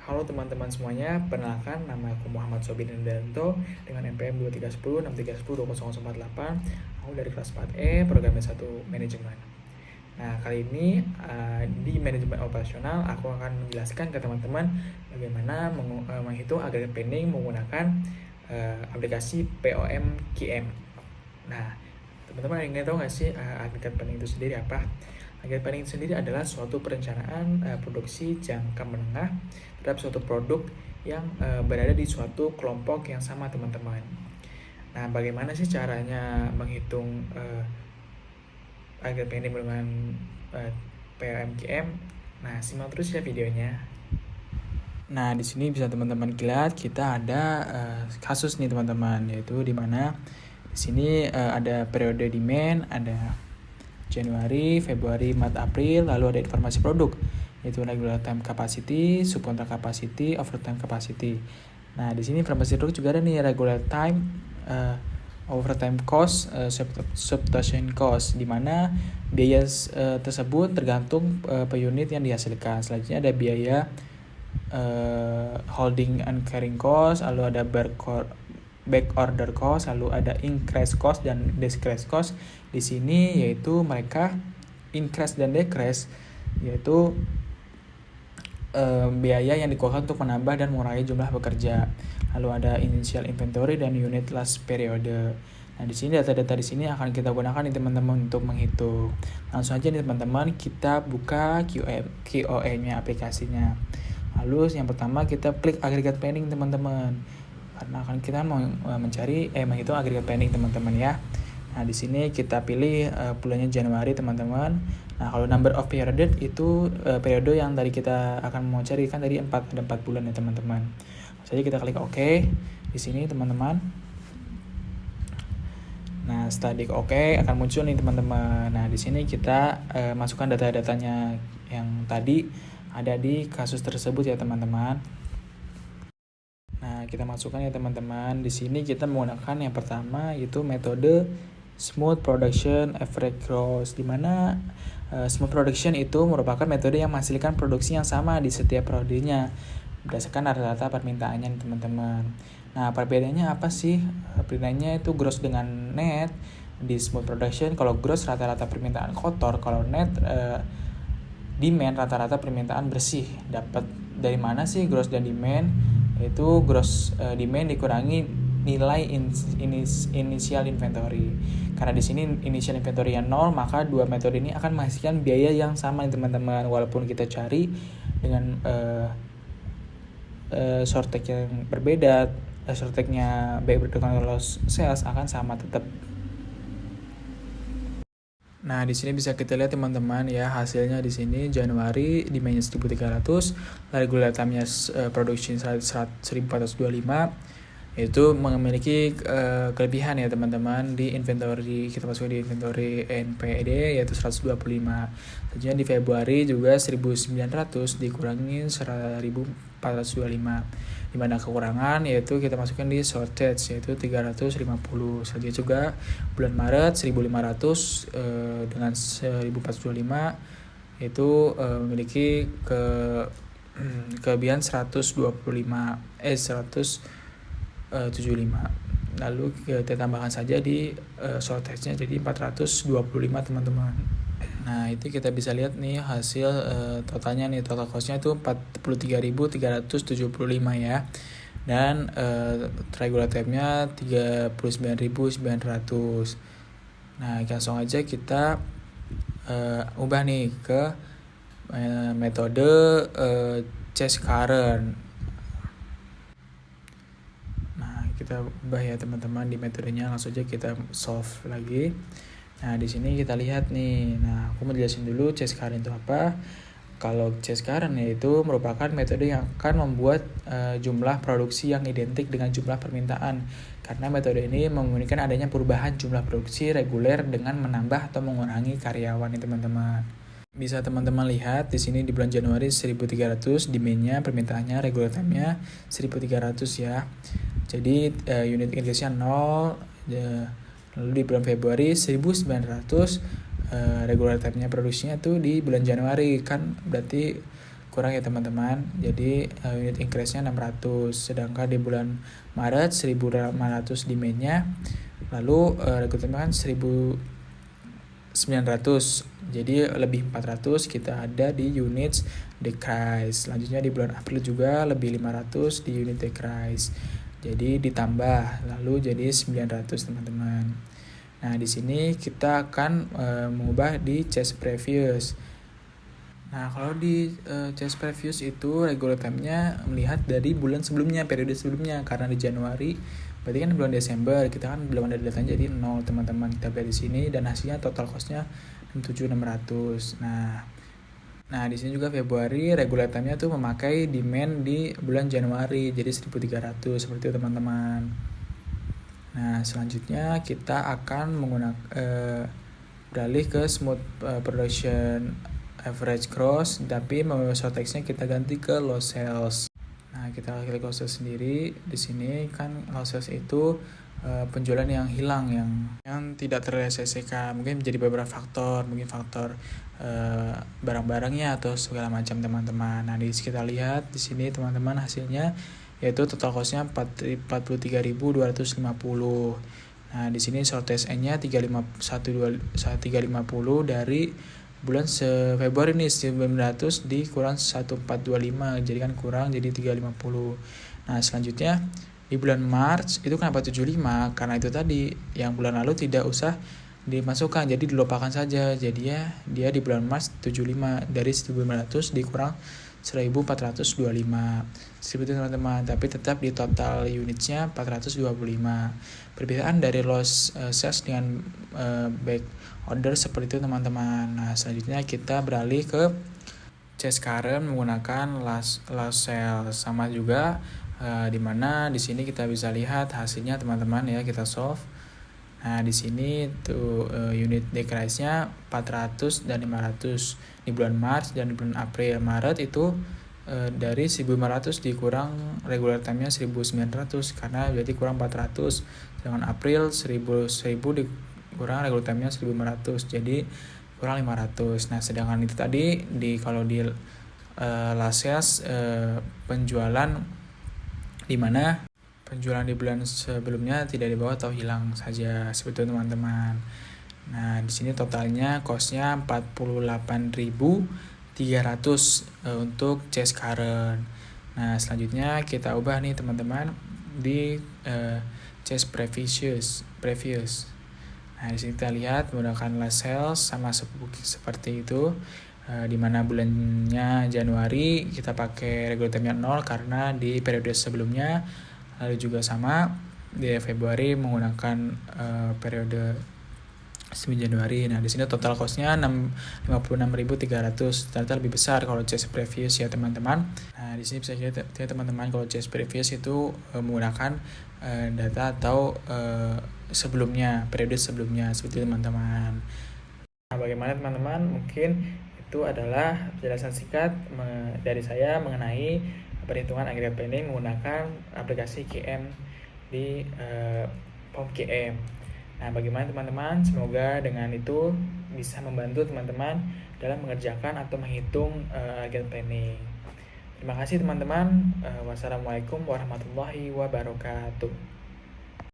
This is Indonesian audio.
Halo teman-teman semuanya, perkenalkan nama aku Muhammad Sobin Danto dengan NPM 2310 6310 20048. Aku dari kelas 4E, program S1 Manajemen. Nah, kali ini di manajemen operasional aku akan menjelaskan ke teman-teman bagaimana menghitung agregat planning menggunakan aplikasi POM-QM. Nah, teman-teman ingin tahu nggak sih agregat planning itu sendiri apa? Agregat planning sendiri adalah suatu perencanaan produksi jangka menengah terhadap suatu produk yang berada di suatu kelompok yang sama, teman-teman. Nah, bagaimana sih caranya menghitung agregat planning dengan POM-QM? Nah, simak terus ya videonya. Nah, di sini bisa teman-teman lihat kita ada kasus nih teman-teman, yaitu di mana di sini ada periode demand, ada Januari, Februari, Maret, April, lalu ada informasi produk, yaitu regular time capacity, subcontract capacity, overtime capacity. Nah, di sini informasi produk juga ada nih regular time, overtime cost, substation cost, di mana biaya tersebut tergantung per unit yang dihasilkan. Selanjutnya ada biaya holding and carrying cost, lalu ada back order cost, lalu ada increase cost dan decrease cost. Di sini yaitu mereka increase dan decrease, yaitu biaya yang dikeluarkan untuk menambah dan mengurangi jumlah pekerja. Lalu ada initial inventory dan unit last period. Nah, di sini data-data di sini akan kita gunakan nih teman-teman untuk menghitung. Langsung aja nih teman-teman, kita buka QOE-nya aplikasinya. Lalu yang pertama kita klik agregat planning teman-teman. Karena akan kita mau mencari menghitung agregat planning teman-teman ya. Nah, di sini kita pilih bulannya Januari teman-teman. Nah, kalau number of period itu periode yang tadi kita akan mau cari kan tadi ada 4 bulan ya teman-teman. Jadi kita klik OK di sini teman-teman. Nah, setelah di OK akan muncul nih teman-teman. Nah, di sini kita masukkan data-datanya yang tadi ada di kasus tersebut ya teman-teman. Nah, kita masukkan ya teman-teman. Di sini kita menggunakan yang pertama yaitu metode smooth production average gross, di mana smooth production itu merupakan metode yang menghasilkan produksi yang sama di setiap periodenya berdasarkan rata-rata permintaannya nih teman-teman. Nah, perbedaannya apa sih? Perbedaannya itu gross dengan net. Di smooth production kalau gross rata-rata permintaan kotor, kalau net demand rata-rata permintaan bersih. Dapat dari mana sih gross dan demand? Yaitu gross demand dikurangi nilai initial inventory. Karena di sini initial inventory yang 0, maka dua metode ini akan menghasilkan biaya yang sama nih teman-teman. Walaupun kita cari dengan short-tag yang berbeda, short-tagnya baik berdekatan loss sales akan sama tetap. Nah, di sini bisa kita lihat teman-teman ya, hasilnya di sini Januari demand-nya 1.300, regular time-nya production 1.425. Itu memiliki kelebihan ya teman-teman di inventory. Kita masuk di inventory NPD yaitu 125. Selanjutnya di Februari juga 1900 dikurangi 1425. Di mana kekurangan yaitu kita masukkan di shortage yaitu 350. Selanjutnya juga bulan Maret 1500 dengan 1425 itu memiliki kelebihan 175. Lalu kita tambahkan saja di shortage-nya jadi 425 teman-teman. Nah, itu kita bisa lihat nih hasil totalnya nih, total cost-nya itu 43.375 ya. Dan regular time-nya 39.900. Nah, langsung aja kita ubah nih ke metode chase current. Kita ubah ya teman-teman di metodenya, langsung aja kita solve lagi. Nah, di sini kita lihat nih. Nah, aku mau jelasin dulu chase current itu apa. Kalau chase current yaitu merupakan metode yang akan membuat jumlah produksi yang identik dengan jumlah permintaan. Karena metode ini memungkinkan adanya perubahan jumlah produksi reguler dengan menambah atau mengurangi karyawan nih teman-teman. Bisa teman-teman lihat di sini di bulan Januari 1.300 demand-nya, permintaannya, regular time-nya 1.300 ya. Jadi unit irigasinya 0. Lalu di bulan Februari 1900 regular time-nya produksinya tuh di bulan Januari, kan berarti kurang ya teman-teman. Jadi unit increase-nya 600, sedangkan di bulan Maret 1.800 demand-nya, lalu rekrutmennya kan 1.900, jadi lebih 400 kita ada di unit decrease. Selanjutnya di bulan April juga lebih 500 di unit decrease, jadi ditambah lalu jadi 900 teman-teman. Nah di sini kita akan mengubah di chase previous. Nah kalau di chase previous itu regular time-nya melihat dari bulan sebelumnya, periode sebelumnya, karena di Januari berarti kan bulan Desember kita kan belum ada datanya, jadi 0 teman-teman. Kita beli di sini dan hasilnya total cost-nya 67.600. Nah di sini juga Februari regular time-nya tuh memakai demand di bulan Januari, jadi 1.300 seperti itu teman-teman. Nah selanjutnya kita akan menggunakan beralih ke smooth production average gross, tapi short text-nya kita ganti ke low sales. Nah kita klik low sales sendiri. Di sini kan low sales itu penjualan yang hilang, yang tidak terrealisasikan. Mungkin menjadi beberapa faktor, mungkin faktor barang-barangnya atau segala macam teman-teman. Nah di kita lihat di sini teman-teman hasilnya yaitu total cost-nya 43.250. Nah di sini short SN-nya 350 dari bulan Februari ini 900 dikurang 1425, jadi kan kurang jadi 350. Nah selanjutnya di bulan Maret itu kenapa 75? Karena itu tadi yang bulan lalu tidak usah dimasukkan, jadi dilupakan saja. Jadi ya dia di bulan Maret 75, dari 1500 dikurang 1425 seperti itu teman-teman, tapi tetap di total unitnya 425. Perbedaan dari loss sales dengan back order seperti itu teman-teman. Nah selanjutnya kita beralih ke chase current menggunakan last sales, sama juga dimana di sini kita bisa lihat hasilnya teman-teman ya, kita solve. Nah di sini tuh unit decrease-nya 400 dan 500 di bulan Maret dan di bulan April. Maret itu dari 1.500 dikurang regular time-nya 1.900 karena berarti kurang 400. Dengan April 1.000 dikurang regular time-nya 1.500, jadi kurang 500. Nah sedangkan itu tadi kalau di last sales penjualan di mana penjualan di bulan sebelumnya tidak dibawa atau hilang saja seperti itu teman-teman. Nah di sini totalnya cost-nya 48.300 untuk chase current. Nah selanjutnya kita ubah nih teman-teman di chase previous. Nah di sini kita lihat menggunakan last sales sama seperti itu. Di mana bulannya Januari kita pakai regular time-nya 0 karena di periode sebelumnya. Lalu juga sama di Februari menggunakan periode 9 Januari. Nah di sini total cost-nya 56.300, ternyata lebih besar kalau chase previous ya teman-teman. Nah di sini bisa lihat teman-teman kalau chase previous itu menggunakan data atau sebelumnya, periode sebelumnya seperti itu teman-teman. Nah bagaimana teman-teman, mungkin itu adalah penjelasan singkat dari saya mengenai perhitungan aggregate planning menggunakan aplikasi KM di POM KM. Nah bagaimana teman-teman, semoga dengan itu bisa membantu teman-teman dalam mengerjakan atau menghitung aggregate planning. Terima kasih teman-teman. Wassalamualaikum warahmatullahi wabarakatuh.